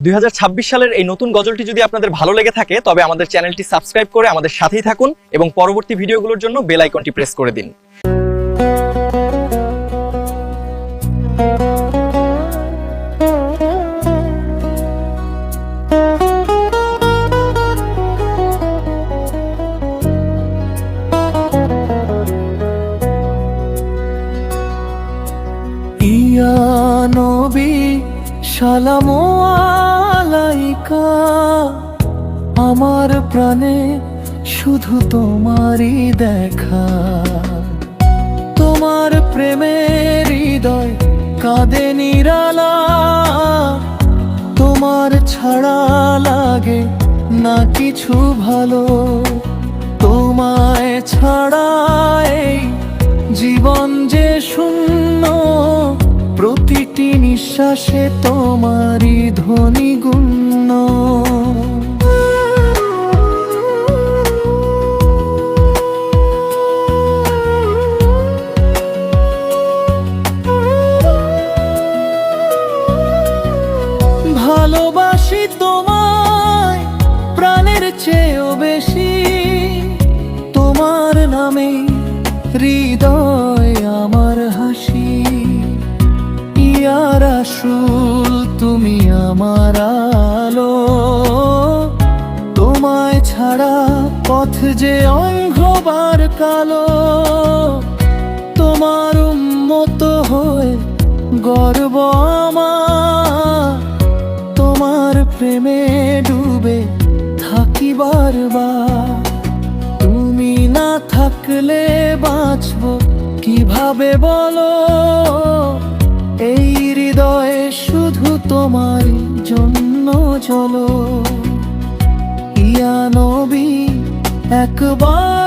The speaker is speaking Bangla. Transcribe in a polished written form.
2026 সালের এই নতুন গজলটি যদি আপনাদের ভালো লেগে থাকে তবে আমাদের চ্যানেলটি সাবস্ক্রাইব করে আমাদের সাথেই থাকুন এবং পরবর্তী ভিডিওগুলোর জন্য বেল আইকনটি প্রেস করে দিন। ইয়া নবী সালামু আলাইকা, আমার প্রাণে শুধু তোমারই দেখা। তোমার প্রেমের হৃদয় কাঁদে নিরালা, তোমার ছাড়া লাগে না কিছু ভালো। তোমায় ছাড়া এই জীবন যে শূন্য, প্রতিটি নিঃশ্বাসে তোমারই ধ্বনি গুণ্য। ভালোবাসি তোমায় প্রাণের চেয়েও বেশি, তোমার নামে হৃদয় আমার হাসি। ইয়া রাসূল তুমি আমার আলো, তোমায় ছাড়া পথ যে অন্ধকার কালো। তোমার উম্মত হয়ে গর্ব আমার, তোমার প্রেমে ডুবে থাকি বারবার। তুমি না থাকলে বাঁচবো কিভাবে বলো, এই হৃদয়ে শুধু তোমার জন্য চলো। ইয়া নবী একবার